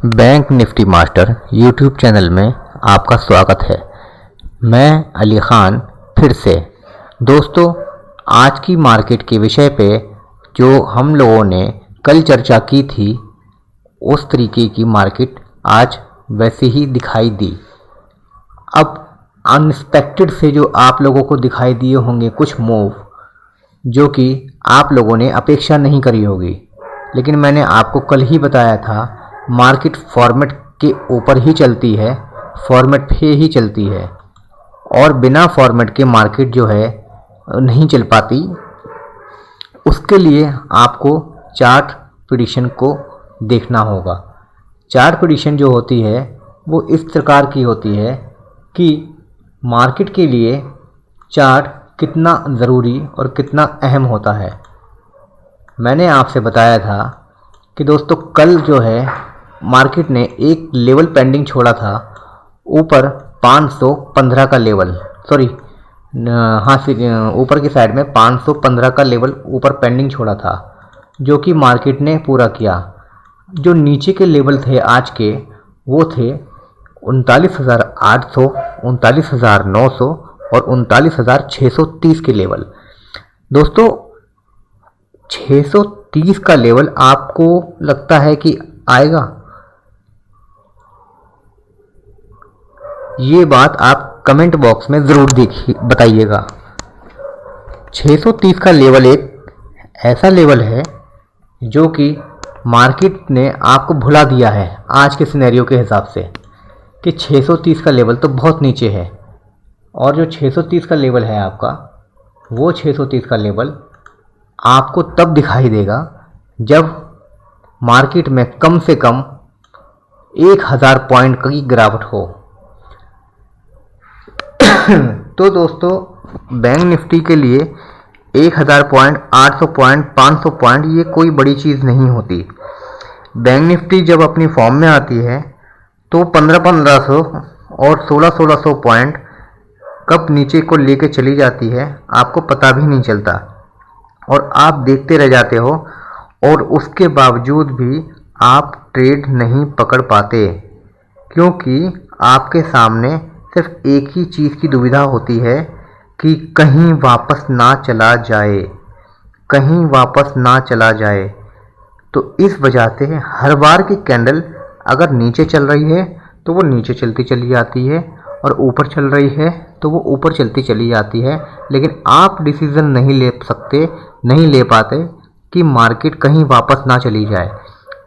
Bank Nifty master YouTube channel में आपका स्वागत है। मैं अली ख़ान फिर से। दोस्तों, आज की मार्केट के विषय पे जो हम लोगों ने कल चर्चा की थी, उस तरीके की मार्केट आज वैसे ही दिखाई दी। अब अनएक्सपेक्टेड से जो आप लोगों को दिखाई दिए होंगे कुछ मूव, जो कि आप लोगों ने अपेक्षा नहीं करी होगी, लेकिन मैंने आपको कल ही बताया था मार्केट फॉर्मेट के ऊपर ही चलती है, फॉर्मेट पे ही चलती है और बिना फॉर्मेट के मार्केट जो है नहीं चल पाती। उसके लिए आपको चार्ट प्रेडिक्शन को देखना होगा। चार्ट प्रेडिक्शन जो होती है वो इस प्रकार की होती है कि मार्केट के लिए चार्ट कितना ज़रूरी और कितना अहम होता है। मैंने आपसे बताया था कि दोस्तों कल जो है मार्केट ने एक लेवल पेंडिंग छोड़ा था, ऊपर 515 का लेवल, ऊपर की साइड में 515 का लेवल ऊपर पेंडिंग छोड़ा था, जो कि मार्केट ने पूरा किया। जो नीचे के लेवल थे आज के, वो थे 39,800, 39,900 और 39,630 के लेवल। दोस्तों, 630 का लेवल आपको लगता है कि आएगा? ये बात आप कमेंट बॉक्स में ज़रूर बताइएगा। 630 का लेवल एक ऐसा लेवल है जो कि मार्केट ने आपको भुला दिया है आज के सिनेरियो के हिसाब से, कि 630 का लेवल तो बहुत नीचे है। और जो 630 का लेवल है आपका, वो 630 का लेवल आपको तब दिखाई देगा जब मार्केट में कम से कम 1000 पॉइंट की गिरावट हो। तो दोस्तों, बैंक निफ्टी के लिए 1000 पॉइंट, 800 पॉइंट, 500 पॉइंट ये कोई बड़ी चीज़ नहीं होती। बैंक निफ्टी जब अपनी फॉर्म में आती है तो 1500 और 1600 पॉइंट कब नीचे को लेके चली जाती है आपको पता भी नहीं चलता और आप देखते रह जाते हो, और उसके बावजूद भी आप ट्रेड नहीं पकड़ पाते, क्योंकि आपके सामने सिर्फ एक ही चीज़ की दुविधा होती है कि कहीं वापस ना चला जाए, कहीं वापस ना चला जाए। तो इस वजह से हर बार की कैंडल अगर नीचे चल रही है तो वो नीचे चलती चली जाती है, और ऊपर चल रही है तो वो ऊपर चलती चली जाती है, लेकिन आप डिसीज़न नहीं नहीं ले पाते कि मार्केट कहीं वापस ना चली जाए।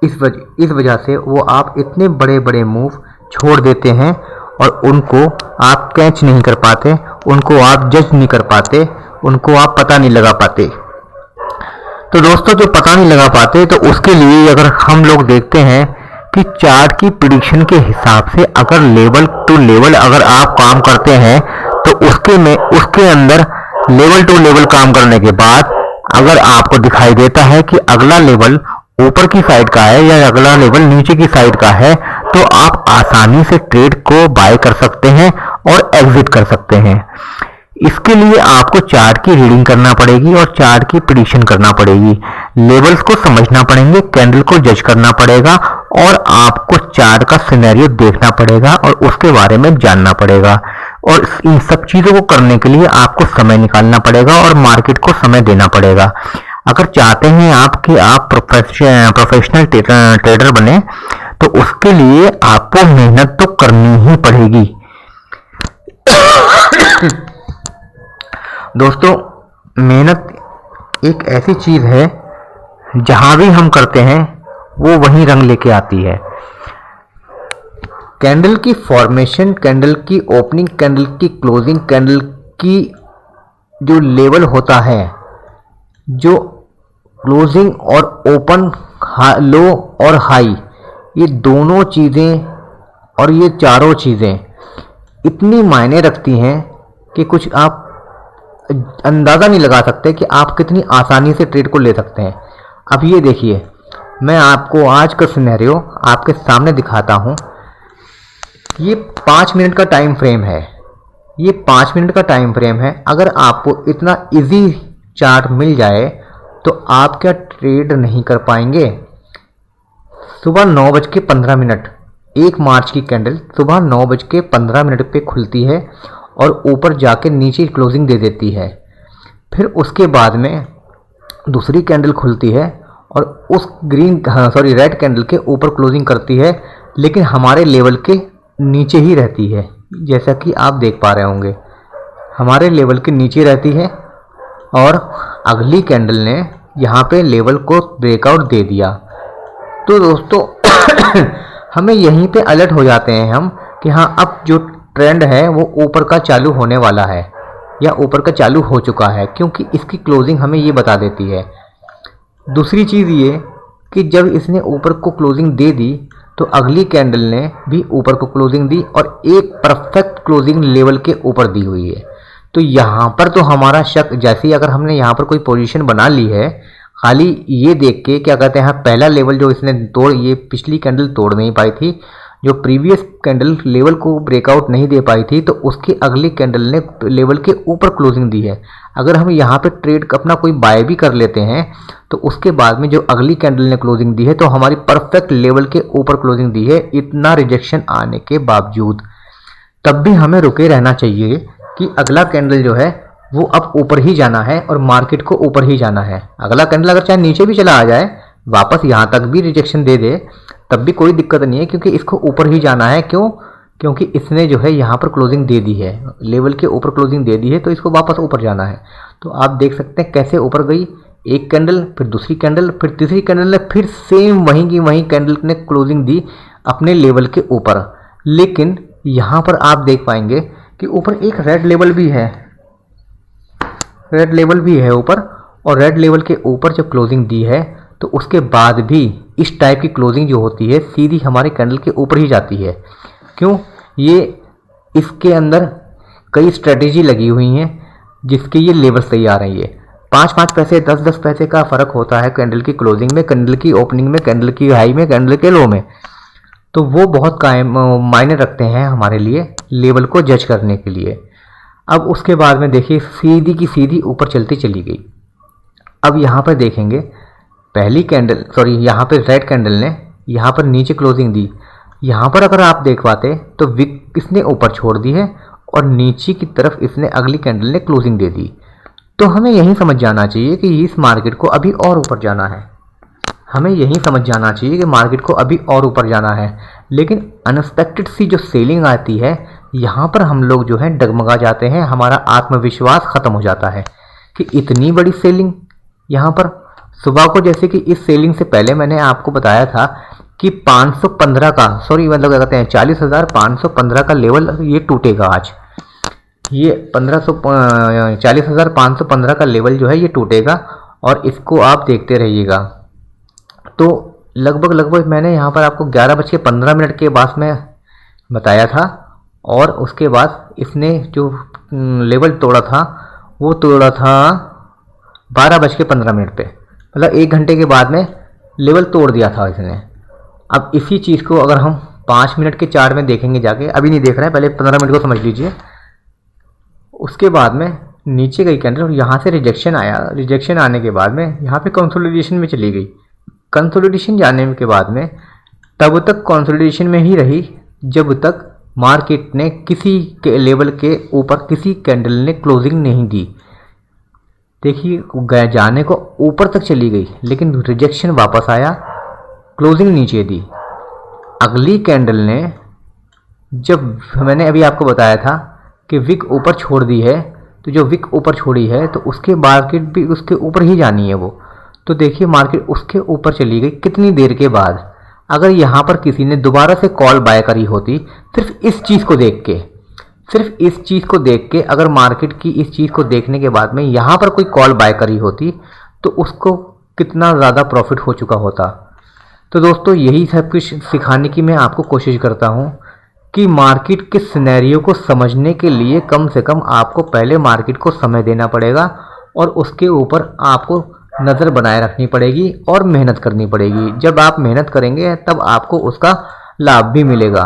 इस वजह से वो आप इतने बड़े बड़े मूव छोड़ देते हैं और उनको आप कैच नहीं कर पाते, उनको आप जज नहीं कर पाते, उनको आप पता नहीं लगा पाते। तो दोस्तों, जो पता नहीं लगा पाते, तो उसके लिए अगर हम लोग देखते हैं कि चार्ट की प्रेडिक्शन के हिसाब से अगर लेवल टू लेवल अगर आप काम करते हैं, तो उसके अंदर लेवल टू लेवल काम करने के बाद अगर आपको दिखाई देता है कि अगला लेवल ऊपर की साइड का है या अगला लेवल नीचे की साइड का है, तो आप आसानी से ट्रेड को बाय कर सकते हैं और एग्जिट कर सकते हैं। इसके लिए आपको चार्ट की रीडिंग करना पड़ेगी और चार्ट की प्रेडिक्शन करना पड़ेगी, लेवल्स को समझना पड़ेंगे, कैंडल को जज करना पड़ेगा और आपको चार्ट का सिनेरियो देखना पड़ेगा और उसके बारे में जानना पड़ेगा। और इन सब चीज़ों को करने के लिए आपको समय निकालना पड़ेगा और मार्केट को समय देना पड़ेगा। अगर चाहते हैं आप कि आप प्रोफेशनल ट्रेडर बने, तो उसके लिए आपको मेहनत तो करनी ही पड़ेगी। दोस्तों, मेहनत एक ऐसी चीज़ है जहां भी हम करते हैं वो वहीं रंग लेके आती है। कैंडल की फॉर्मेशन, कैंडल की ओपनिंग, कैंडल की क्लोजिंग, कैंडल की जो लेवल होता है, जो क्लोजिंग और ओपन, लो और हाई, ये दोनों चीज़ें और ये चारों चीज़ें इतनी मायने रखती हैं कि कुछ आप अंदाज़ा नहीं लगा सकते कि आप कितनी आसानी से ट्रेड को ले सकते हैं। अब ये देखिए, मैं आपको आज का सिनेरियो आपके सामने दिखाता हूँ। ये 5 मिनट का टाइम फ्रेम है, ये 5 मिनट का टाइम फ्रेम है। अगर आपको इतना इजी चार्ट मिल जाए तो आप क्या ट्रेड नहीं कर पाएंगे? सुबह 9:15 1 मार्च की कैंडल सुबह 9:15 पे खुलती है और ऊपर जाके नीचे क्लोजिंग दे देती है। फिर उसके बाद में दूसरी कैंडल खुलती है और उस रेड कैंडल के ऊपर क्लोजिंग करती है, लेकिन हमारे लेवल के नीचे ही रहती है। जैसा कि आप देख पा रहे होंगे हमारे लेवल के नीचे रहती है और अगली कैंडल ने यहाँ पे लेवल को ब्रेकआउट दे दिया। तो दोस्तों हमें यहीं पे अलर्ट हो जाते हैं हम कि हाँ, अब जो ट्रेंड है वो ऊपर का चालू होने वाला है या ऊपर का चालू हो चुका है, क्योंकि इसकी क्लोजिंग हमें ये बता देती है। दूसरी चीज़ ये कि जब इसने ऊपर को क्लोजिंग दे दी तो अगली कैंडल ने भी ऊपर को क्लोजिंग दी और एक परफेक्ट क्लोजिंग लेवल के ऊपर दी हुई है। तो यहाँ पर तो हमारा शक, जैसे ही अगर हमने यहाँ पर कोई पोजीशन बना ली है खाली ये देख के, क्या कहते हैं, पहला लेवल जो इसने ये पिछली कैंडल तोड़ नहीं पाई थी, जो प्रीवियस कैंडल लेवल को ब्रेकआउट नहीं दे पाई थी, तो उसकी अगली कैंडल ने लेवल के ऊपर क्लोजिंग दी है। अगर हम यहाँ पे ट्रेड अपना कोई बाय भी कर लेते हैं तो उसके बाद में जो अगली कैंडल ने क्लोजिंग दी है तो हमारी परफेक्ट लेवल के ऊपर क्लोजिंग दी है। इतना रिजेक्शन आने के बावजूद तब भी हमें रुके रहना चाहिए कि अगला कैंडल जो है वो अब ऊपर ही जाना है और मार्केट को ऊपर ही जाना है। अगला कैंडल अगर चाहे नीचे भी चला आ जाए, वापस यहाँ तक भी रिजेक्शन दे दे, तब भी कोई दिक्कत नहीं है, क्योंकि इसको ऊपर ही जाना है। क्यों? क्योंकि इसने जो है यहाँ पर क्लोजिंग दे दी है, लेवल के ऊपर क्लोजिंग दे दी है, तो इसको वापस ऊपर जाना है। तो आप देख सकते हैं कैसे ऊपर गई एक कैंडल, फिर दूसरी कैंडल, फिर तीसरी कैंडल ने फिर सेम वहीं की वहीं कैंडल ने क्लोजिंग दी अपने लेवल के ऊपर। लेकिन यहाँ पर आप देख पाएंगे कि ऊपर एक रेड लेवल भी है, रेड लेवल भी है ऊपर, और रेड लेवल के ऊपर जब क्लोजिंग दी है तो उसके बाद भी इस टाइप की क्लोजिंग जो होती है सीधी हमारे कैंडल के ऊपर ही जाती है। क्यों? ये इसके अंदर कई स्ट्रेटेजी लगी हुई हैं जिसके ये लेवल सही आ रही है। 5-5 पैसे 10-10 पैसे का फ़र्क होता है कैंडल की क्लोजिंग में, कैंडल की ओपनिंग में, कैंडल की हाई में, कैंडल के लो में। तो वो बहुत मायने रखते हैं हमारे लिए लेवल को जज करने के लिए। अब उसके बाद में देखिए सीधी की सीधी ऊपर चलती चली गई। अब यहाँ पर देखेंगे पहली कैंडल यहाँ पर रेड कैंडल ने यहाँ पर नीचे क्लोजिंग दी। यहाँ पर अगर आप देख पाते तो विक इसने ऊपर छोड़ दी है और नीचे की तरफ इसने अगली कैंडल ने क्लोजिंग दे दी। तो हमें यही समझ जाना चाहिए कि इस मार्केट को अभी और ऊपर जाना है, हमें यही समझ जाना चाहिए कि मार्केट को अभी और ऊपर जाना है। लेकिन अनएक्सपेक्टेड सी जो सेलिंग आती है यहाँ पर हम लोग जो है डगमगा जाते हैं, हमारा आत्मविश्वास ख़त्म हो जाता है कि इतनी बड़ी सेलिंग यहाँ पर सुबह को। जैसे कि इस सेलिंग से पहले मैंने आपको बताया था कि 515 का मतलब क्या कहते हैं 40,515 का लेवल ये टूटेगा आज। ये 40,515 का लेवल जो है ये टूटेगा और इसको आप देखते रहिएगा। तो लगभग मैंने यहाँ पर आपको 11:15 के बाद में बताया था, और उसके बाद इसने जो लेवल तोड़ा था वो तोड़ा था 12:15 पे, मतलब 1 घंटे के बाद में लेवल तोड़ दिया था इसने। अब इसी चीज़ को अगर हम 5 मिनट के चार्ट में देखेंगे जाके, अभी नहीं देख रहे हैं, पहले 15 मिनट को समझ लीजिए। उसके बाद में नीचे गई कैंडल और यहाँ से रिजेक्शन आया। रिजेक्शन आने के बाद में यहाँ पे कंसोलिडेशन में चली गई। कंसोलिडेशन जाने के बाद में तब तक कंसोलिडेशन में ही रही जब तक मार्केट ने किसी के लेवल के ऊपर किसी कैंडल ने क्लोजिंग नहीं दी। देखिए जाने को ऊपर तक चली गई लेकिन रिजेक्शन वापस आया, क्लोजिंग नीचे दी। अगली कैंडल ने, जब मैंने अभी आपको बताया था कि विक ऊपर छोड़ दी है, तो जो विक ऊपर छोड़ी है तो उसके मार्केट भी उसके ऊपर ही जानी है वो। तो देखिए मार्केट उसके ऊपर चली गई कितनी देर के बाद। अगर यहाँ पर किसी ने दोबारा से कॉल बाय करी होती सिर्फ इस चीज़ को देख के, अगर मार्केट की इस चीज़ को देखने के बाद में यहाँ पर कोई कॉल बाय करी होती तो उसको कितना ज़्यादा प्रॉफिट हो चुका होता। तो दोस्तों यही सब कुछ सिखाने की मैं आपको कोशिश करता हूँ कि मार्केट के सिनेरियो को समझने के लिए कम से कम आपको पहले मार्केट को समय देना पड़ेगा और उसके ऊपर आपको नज़र बनाए रखनी पड़ेगी और मेहनत करनी पड़ेगी। जब आप मेहनत करेंगे तब आपको उसका लाभ भी मिलेगा।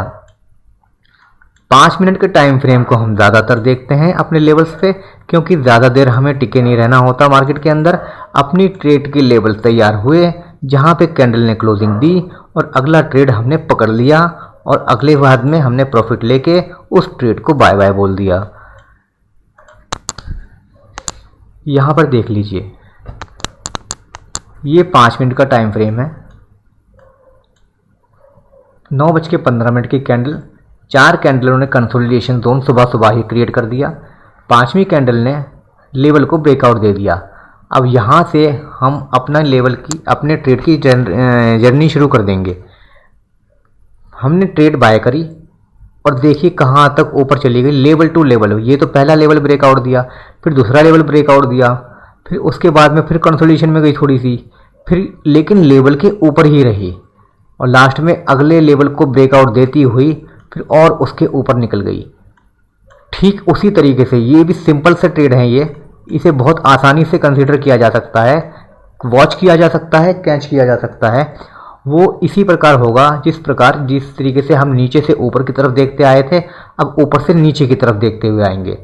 5 मिनट के टाइम फ्रेम को हम ज़्यादातर देखते हैं अपने लेवल्स पे, क्योंकि ज़्यादा देर हमें टिके नहीं रहना होता मार्केट के अंदर। अपनी ट्रेड के लेवल तैयार हुए जहाँ पे कैंडल ने क्लोजिंग दी और अगला ट्रेड हमने पकड़ लिया और अगले बाद में हमने प्रॉफिट लेके उस ट्रेड को बाय बाय बोल दिया। यहाँ पर देख लीजिए, ये 5 मिनट का टाइम फ्रेम है। 9:15 की कैंडल, 4 कैंडलों ने कंसोलिडेशन जोन सुबह सुबह ही क्रिएट कर दिया। 5वीं कैंडल ने लेवल को ब्रेकआउट दे दिया। अब यहाँ से हम अपना लेवल की अपने ट्रेड की जर्नी शुरू कर देंगे। हमने ट्रेड बाय करी और देखिए कहाँ तक ऊपर चली गई, लेवल टू लेवल। ये तो पहला लेवल ब्रेकआउट दिया, फिर दूसरा लेवल ब्रेकआउट दिया, फिर उसके बाद में फिर कंसोलिडेशन में गई थोड़ी सी, फिर लेकिन लेवल के ऊपर ही रही और लास्ट में अगले लेवल को ब्रेकआउट देती हुई फिर और उसके ऊपर निकल गई। ठीक उसी तरीके से ये भी सिंपल से ट्रेड है, ये इसे बहुत आसानी से कंसीडर किया जा सकता है, वॉच किया जा सकता है, कैच किया जा सकता है। वो इसी प्रकार होगा जिस तरीके से हम नीचे से ऊपर की तरफ देखते आए थे, अब ऊपर से नीचे की तरफ देखते हुए आएंगे।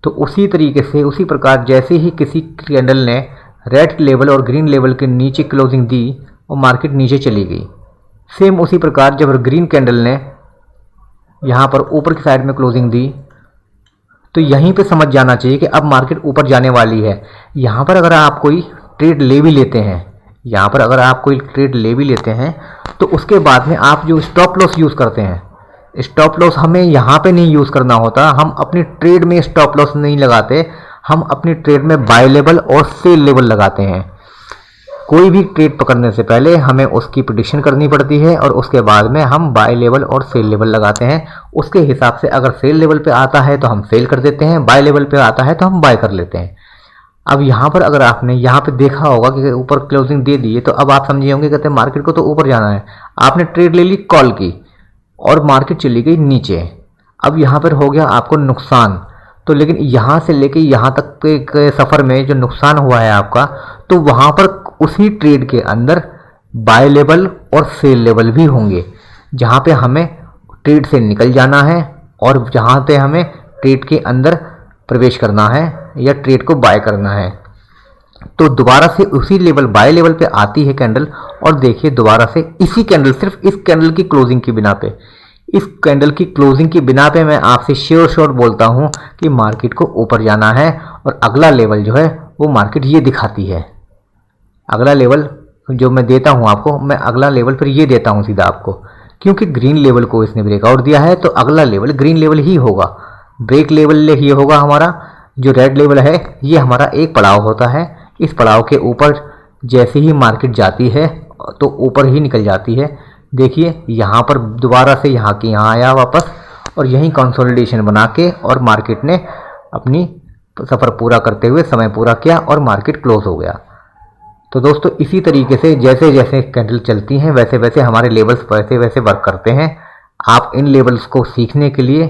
तो उसी तरीके से उसी प्रकार जैसे ही किसी कैंडल ने रेड लेवल और ग्रीन लेवल के नीचे क्लोजिंग दी और मार्केट नीचे चली गई, सेम उसी प्रकार जब ग्रीन कैंडल ने यहाँ पर ऊपर की साइड में क्लोजिंग दी तो यहीं पे समझ जाना चाहिए कि अब मार्केट ऊपर जाने वाली है। यहाँ पर अगर आप कोई ट्रेड ले भी लेते हैं, तो उसके बाद में आप जो स्टॉप लॉस यूज़ करते हैं, स्टॉप लॉस हमें यहाँ पे नहीं यूज़ करना होता। हम अपनी ट्रेड में स्टॉप लॉस नहीं लगाते, हम अपनी ट्रेड में बाय लेवल और सेल लेवल लगाते हैं। कोई भी ट्रेड पकड़ने से पहले हमें उसकी प्रेडिक्शन करनी पड़ती है और उसके बाद में हम बाय लेवल और सेल लेवल लगाते हैं। उसके हिसाब से अगर सेल लेवल पे आता है तो हम सेल कर देते हैं, बाय लेवल पे आता है तो हम बाय कर लेते हैं। अब यहाँ पर अगर आपने यहाँ पे देखा होगा कि ऊपर क्लोजिंग दे दी है, तो अब आप समझे होंगे कहते हैं मार्केट को तो ऊपर जाना है। आपने ट्रेड ले ली कॉल की और मार्केट चली गई नीचे। अब यहाँ पर हो गया आपको नुकसान। तो लेकिन यहाँ से लेके यहाँ तक के सफ़र में जो नुकसान हुआ है आपका, तो वहाँ पर उसी ट्रेड के अंदर बाय लेवल और सेल लेवल भी होंगे, जहाँ पे हमें ट्रेड से निकल जाना है और जहाँ पे हमें ट्रेड के अंदर प्रवेश करना है या ट्रेड को बाय करना है। तो दोबारा से उसी लेवल बाय लेवल पे आती है कैंडल और देखिए दोबारा से इसी कैंडल, सिर्फ इस कैंडल की क्लोजिंग की बिना पे, इस कैंडल की क्लोजिंग की बिना पे मैं आपसे श्योर बोलता हूँ कि मार्केट को ऊपर जाना है और अगला लेवल जो है वो मार्केट ये दिखाती है। अगला लेवल जो मैं देता हूँ आपको, मैं अगला लेवल फिर ये देता हूँ सीधा आपको, क्योंकि ग्रीन लेवल को इसने ब्रेकआउट दिया है तो अगला लेवल ग्रीन लेवल ही होगा, ब्रेक लेवल ही होगा। हमारा जो रेड लेवल है ये हमारा एक पड़ाव होता है। इस पड़ाव के ऊपर जैसे ही मार्केट जाती है तो ऊपर ही निकल जाती है। देखिए यहाँ पर दोबारा से यहाँ के यहाँ आया वापस और यहीं कंसोलिडेशन बना के और मार्केट ने अपनी सफ़र पूरा करते हुए समय पूरा किया और मार्केट क्लोज हो गया। तो दोस्तों इसी तरीके से जैसे जैसे कैंडल चलती हैं वैसे वैसे हमारे लेवल्स वैसे वैसे वर्क करते हैं। आप इन लेवल्स को सीखने के लिए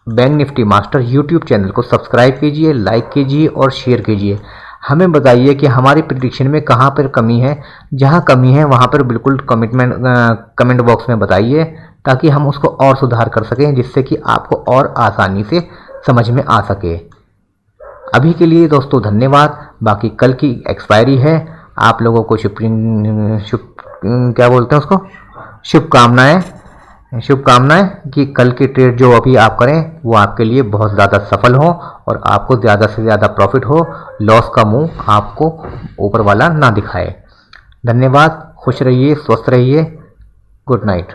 bank Nifty master YouTube channel को सब्सक्राइब कीजिए, लाइक कीजिए और शेयर कीजिए। हमें बताइए कि हमारी प्रेडिक्शन में कहाँ पर कमी है, जहाँ कमी है वहाँ पर बिल्कुल कमेंट बॉक्स में बताइए ताकि हम उसको और सुधार कर सकें, जिससे कि आपको और आसानी से समझ में आ सके। अभी के लिए दोस्तों धन्यवाद। बाकी कल की एक्सपायरी है, आप लोगों को शुभकामनाएं कि कल की ट्रेड जो अभी आप करें वो आपके लिए बहुत ज़्यादा सफल हो और आपको ज़्यादा से ज़्यादा प्रॉफिट हो, लॉस का मुंह आपको ऊपर वाला ना दिखाए। धन्यवाद, खुश रहिए, स्वस्थ रहिए, गुड नाइट।